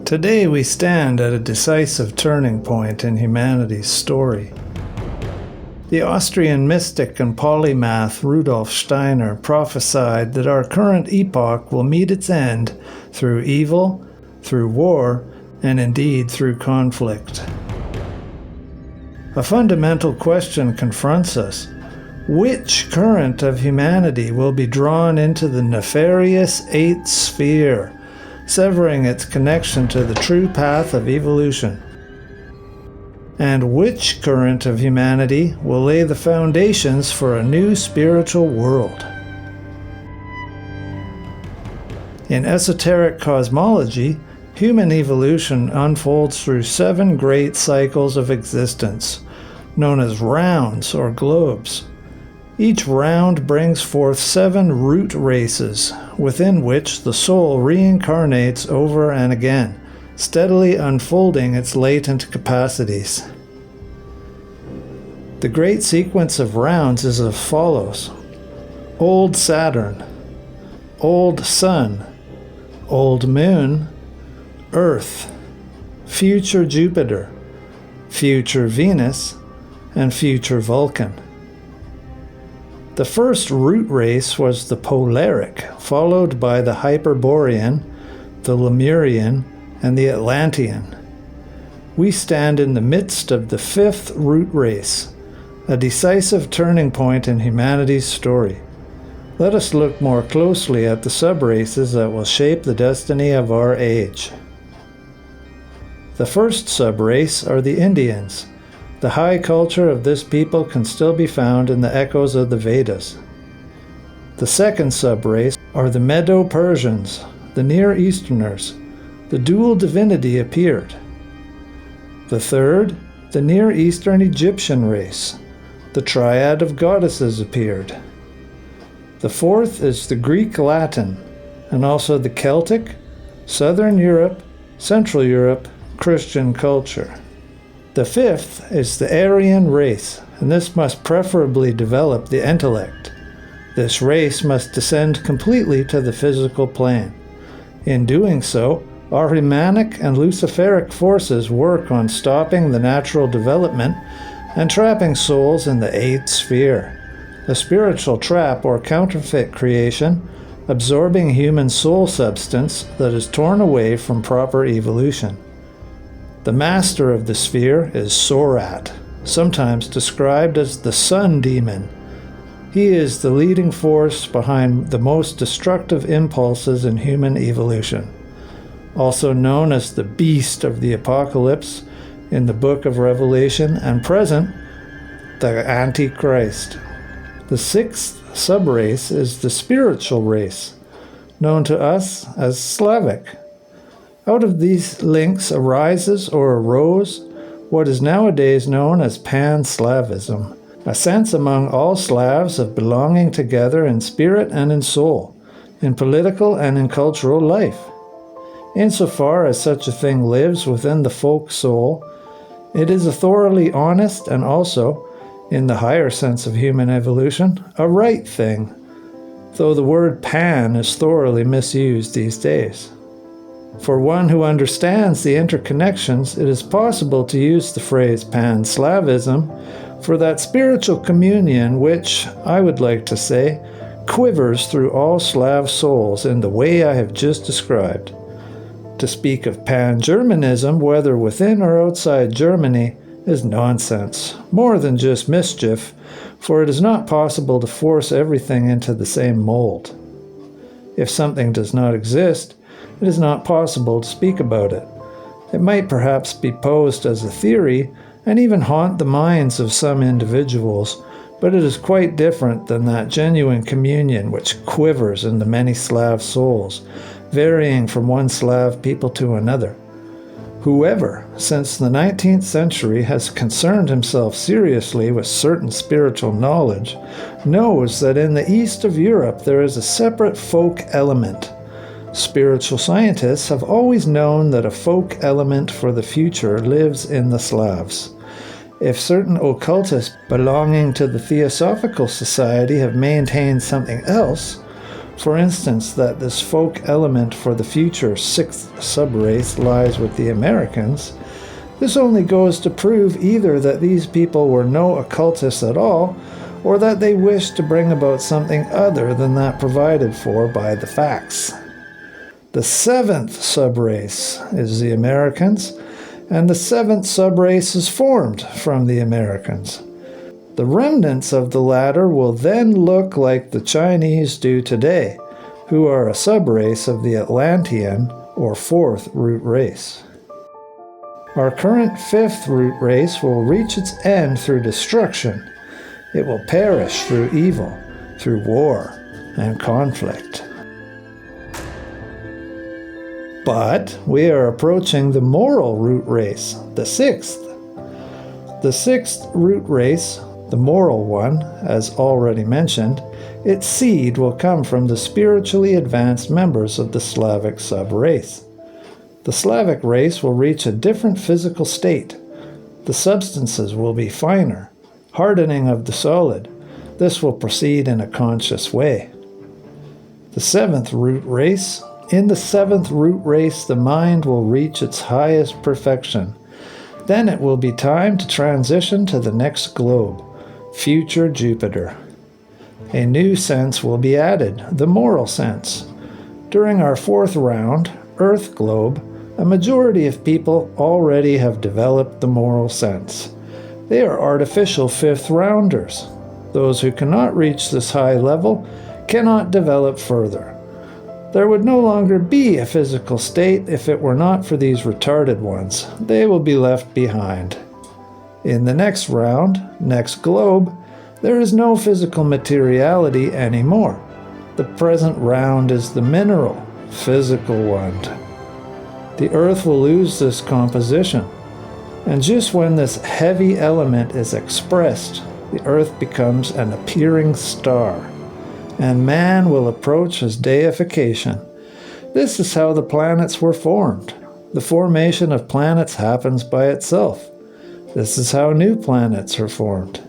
Today we stand at a decisive turning point in humanity's story. The Austrian mystic and polymath Rudolf Steiner prophesied that our current epoch will meet its end through evil, through war, and indeed through conflict. A fundamental question confronts us. Which current of humanity will be drawn into the nefarious eighth sphere, severing its connection to the true path of evolution? And which current of humanity will lay the foundations for a new spiritual world? In esoteric cosmology, human evolution unfolds through 7 great cycles of existence, known as rounds or globes. Each round brings forth 7 root races, within which the soul reincarnates over and again, steadily unfolding its latent capacities. The great sequence of rounds is as follows: Old Saturn, Old Sun, Old Moon, Earth, Future Jupiter, Future Venus, and Future Vulcan. The first root race was the Polaric, followed by the Hyperborean, the Lemurian, and the Atlantean. We stand in the midst of the 5th root race, a decisive turning point in humanity's story. Let us look more closely at the subraces that will shape the destiny of our age. The first subrace are the Indians. The high culture of this people can still be found in the echoes of the Vedas. The second subrace are the Medo-Persians, the Near Easterners. The dual divinity appeared. The third, the Near Eastern Egyptian race. The triad of goddesses appeared. The fourth is the Greek Latin, and also the Celtic, Southern Europe, Central Europe, Christian culture. The fifth is the Aryan race, and this must preferably develop the intellect. This race must descend completely to the physical plane. In doing so, Ahrimanic and Luciferic forces work on stopping the natural development and trapping souls in the 8th sphere, a spiritual trap or counterfeit creation, absorbing human soul substance that is torn away from proper evolution. The master of the sphere is Sorat, sometimes described as the sun demon. He is the leading force behind the most destructive impulses in human evolution, also known as the beast of the apocalypse in the book of Revelation, and present, the Antichrist. The 6th subrace is the spiritual race, known to us as Slavic. Out of these links arises or arose what is nowadays known as Pan-Slavism, a sense among all Slavs of belonging together in spirit and in soul, in political and in cultural life. Insofar as such a thing lives within the folk soul, it is a thoroughly honest and also, in the higher sense of human evolution, a right thing, though the word pan is thoroughly misused these days. For one who understands the interconnections, it is possible to use the phrase Pan-Slavism for that spiritual communion which, I would like to say, quivers through all Slav souls in the way I have just described. To speak of Pan-Germanism, whether within or outside Germany, is nonsense, more than just mischief, for it is not possible to force everything into the same mold. If something does not exist, it is not possible to speak about it. It might perhaps be posed as a theory and even haunt the minds of some individuals, but it is quite different than that genuine communion which quivers in the many Slav souls, varying from one Slav people to another. Whoever, since the 19th century, has concerned himself seriously with certain spiritual knowledge, knows that in the east of Europe there is a separate folk element. Spiritual scientists have always known that a folk element for the future lives in the Slavs. If certain occultists belonging to the Theosophical Society have maintained something else, For instance, that this folk element for the future sixth subrace lies with the Americans, this only goes to prove either that these people were no occultists at all, or that they wished to bring about something other than that provided for by the facts. The seventh subrace is the Americans, and the seventh subrace is formed from the Americans. The remnants of the latter will then look like the Chinese do today, who are a subrace of the Atlantean or fourth root race. Our current fifth root race will reach its end through destruction. It will perish through evil, through war and conflict. But we are approaching the moral root race, the sixth. The sixth root race, the moral one, as already mentioned, its seed will come from the spiritually advanced members of the Slavic subrace. The Slavic race will reach a different physical state. The substances will be finer, hardening of the solid. This will proceed in a conscious way. The seventh root race. In the seventh root race, the mind will reach its highest perfection. Then it will be time to transition to the next globe, future Jupiter. A new sense will be added, the moral sense. During our fourth round, Earth globe, a majority of people already have developed the moral sense. They are artificial fifth rounders. Those who cannot reach this high level cannot develop further. There would no longer be a physical state if it were not for these retarded ones. They will be left behind. In the next round, next globe, there is no physical materiality anymore. The present round is the mineral, physical one. The earth will lose this composition. And just when this heavy element is expressed, the earth becomes an appearing star, and man will approach his deification. This is how the planets were formed. The formation of planets happens by itself. This is how new planets are formed.